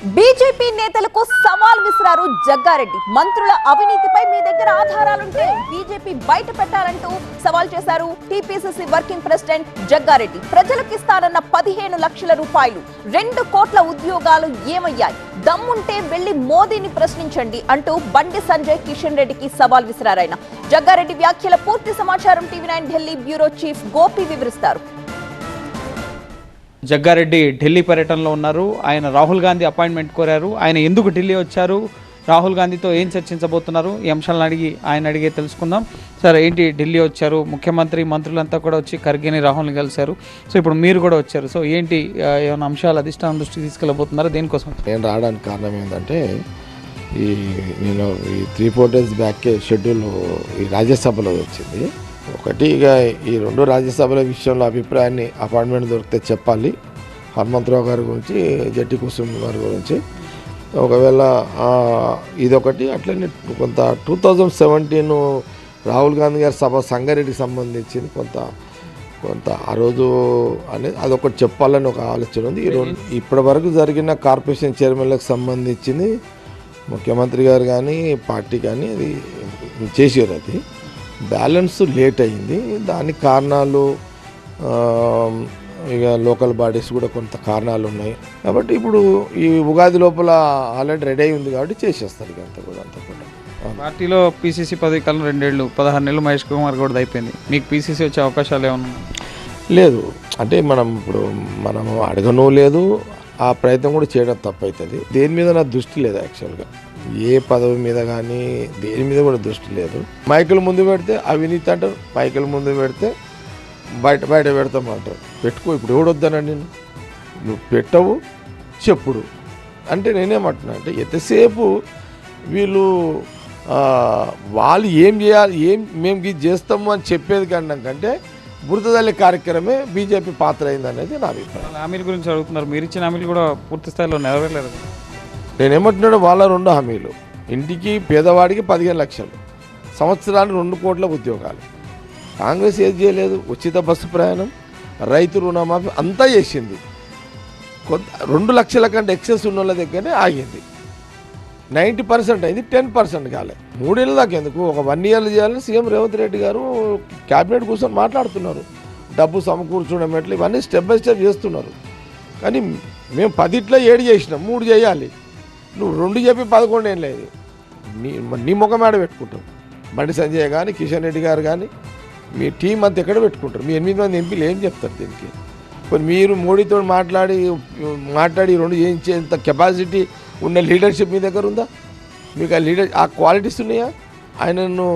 BJP నేతలకు సవాల్ విసిరారు జగ్గారెడ్డి. మంత్రుల అవినీతిపై మీ దగ్గర ఆధారాలుంటే బీజేపీ బయట పెట్టాలంటూ సవాల్ చేశారు టీపీసీసీ వర్కింగ్ ప్రెసిడెంట్ జగ్గారెడ్డి. ప్రజలకు ఇస్తారన్న 15 లక్షల రూపాయలు, 2 కోట్ల ఉద్యోగాలు ఏమయ్యాయి? దమ్ముంటే వెళ్లి మోదీని ప్రశ్నించండి అంటూ బండి సంజయ్ కిషన్ రెడ్డికి సవాల్ విసిరారాయన. జగ్గారెడ్డి వ్యాఖ్యల పూర్తి సమాచారం TV9 Delhi bureau chief Gopi వివరిస్తారు. జగ్గారెడ్డి ఢిల్లీ పర్యటనలో ఉన్నారు. ఆయన రాహుల్ గాంధీ అపాయింట్మెంట్ కోరారు. ఆయన ఎందుకు ఢిల్లీ వచ్చారు, రాహుల్ గాంధీతో ఏం చర్చించబోతున్నారు, ఈ అంశాలను అడిగే తెలుసుకుందాం. సార్, ఏంటి ఢిల్లీ వచ్చారు, ముఖ్యమంత్రి మంత్రులంతా కూడా వచ్చి ఖర్గేని రాహుల్ని కలిశారు. సో ఇప్పుడు మీరు కూడా వచ్చారు. సో ఏంటి ఏమైనా అంశాలు అధిష్టానం దృష్టికి తీసుకెళ్ళబోతున్నారు, దేనికోసం? నేను రావడానికి కారణం ఏంటంటే నేను 3-4 డేస్ బ్యాక్కే షెడ్యూల్ ఈ రాజ్యసభలో వచ్చింది. ఒకటి, ఇక ఈ 2 రాజ్యసభల విషయంలో అభిప్రాయాన్ని అపాయింట్మెంట్ దొరికితే చెప్పాలి. హనుమంతరావు గారి గురించి, జట్టి కుసుమ్ గారి గురించి. ఒకవేళ ఇదొకటి. అట్లనే కొంత 2017 రాహుల్ గాంధీ గారి సభ సంగారెడ్డికి సంబంధించింది కొంత ఆ రోజు అనేది అదొకటి చెప్పాలని ఒక ఆలోచన ఉంది. ఇప్పటి వరకు జరిగిన కార్పొరేషన్ చైర్మన్లకు సంబంధించింది ముఖ్యమంత్రి గారు కానీ పార్టీ కానీ అది చేసారు. అది బ్యాలెన్స్ లేట్ అయింది. దానికి కారణాలు ఇక లోకల్ బాడీస్ కూడా కొంత కారణాలు ఉన్నాయి. కాబట్టి ఇప్పుడు ఈ ఉగాది లోపల ఆల్రెడీ రెడీ అయి ఉంది కాబట్టి చేసేస్తారు. ఇక అంతా కూడా పార్టీలో పీసీసీ పదవి కాలం 2 ఏళ్ళు 16 నెలలు మహేష్ కుమార్ కూడా అయిపోయింది. మీకు పీసీసీ వచ్చే అవకాశాలు ఏమన్నా? లేదు. అంటే మనం అడగను లేదు, ఆ ప్రయత్నం కూడా చేయడం తప్పవుతుంది. దేని మీద నా దృష్టి లేదు. యాక్చువల్గా ఏ పదవి మీద కానీ దేని మీద కూడా దృష్టి లేదు. మైకుల ముందు పెడితే అవినీతి అంటారు, మైకుల ముందు పెడితే బయట పెడతామంటారు. పెట్టుకో, ఇప్పుడు ఎవడొద్దానండి, నువ్వు పెట్టవు చెప్పుడు అంటే నేనేమంటున్నా అంటే ఎంతసేపు వీళ్ళు వాళ్ళు ఏం చేయాలి, మేము ఇది చేస్తాము అని చెప్పేది కంటే బురదల్లి కార్యక్రమే బీజేపీ పాత్ర అయింది అనేది నా అభిప్రాయం. హామీల గురించి అడుగుతున్నారు. మీరు ఇచ్చిన హామీలు కూడా పూర్తి స్థాయిలో నెరవేరలేదు. నేనేమంటున్నాడు, వాళ్ళ 2 హామీలు. ఇంటికి పేదవాడికి 15 లక్షలు, సంవత్సరానికి 2 కోట్ల ఉద్యోగాలు. కాంగ్రెస్ ఏది చేయలేదు. ఉచిత బస్సు ప్రయాణం, రైతు రుణమాఫీ అంతా చేసింది. 2 లక్షల కంటే ఎక్సెస్ ఉన్న వాళ్ళ దగ్గరనే ఆగింది. 90% అయింది, 10% కాలే. 3 ఏళ్ళ దాకా ఎందుకు, ఒక 1 ఇయర్ చేయాలని సీఎం రేవంత్ రెడ్డి గారు క్యాబినెట్ కూర్చొని మాట్లాడుతున్నారు. డబ్బు సమకూర్చడం ఎట్లా, ఇవన్నీ స్టెప్ బై స్టెప్ చేస్తున్నారు. కానీ మేము 10 చేసినాం, 3 చేయాలి. నువ్వు 2 చెప్పి 11 ఏం లేదు. నీ ముఖమేడ పెట్టుకుంటావు. బండి సంజయ్ కానీ కిషన్ రెడ్డి గారు కానీ మీ టీం అంతా ఎక్కడ పెట్టుకుంటారు? మీ 8 మంది ఎంపీలు ఏం చెప్తారు దీనికి? కొన్ని మీరు మోడీతో మాట్లాడి 2 చేయించేంత కెపాసిటీ ఉన్న లీడర్షిప్ మీ దగ్గర ఉందా? మీకు ఆ క్వాలిటీస్ ఉన్నాయా? ఆయనను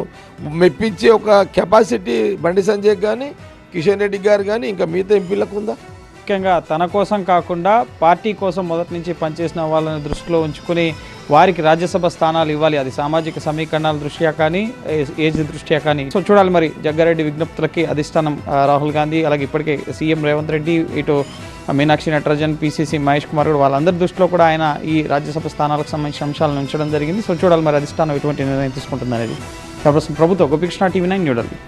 మెప్పించే ఒక కెపాసిటీ బండి సంజయ్ కానీ కిషన్ రెడ్డి గారు కానీ ఇంకా మిగతా ఎంపీలకు ఉందా? ముఖ్యంగా తన కోసం కాకుండా పార్టీ కోసం మొదటి నుంచి పనిచేసిన వాళ్ళని దృష్టిలో ఉంచుకుని వారికి రాజ్యసభ స్థానాలు ఇవ్వాలి. అది సామాజిక సమీకరణాల దృష్ట్యా కానీ, ఏజ్ దృష్ట్యా కానీ. సో చూడాలి మరి జగ్గారెడ్డి విజ్ఞప్తులకి అధిష్టానం రాహుల్ గాంధీ, అలాగే ఇప్పటికే సీఎం రేవంత్ రెడ్డి, ఇటు మీనాక్షి నటరాజన్, పీసీసీ మహేష్ కుమార్ కూడా, వాళ్ళందరి దృష్టిలో కూడా ఆయన ఈ రాజ్యసభ స్థానాలకు సంబంధించిన అంశాలను ఉంచడం జరిగింది. సో చూడాలి మరి అధిష్టానం ఎటువంటి నిర్ణయం తీసుకుంటుంది అనేది. ప్రభుత్వ గోపికృష్ణ, టీవీ9 న్యూఢిల్లీ.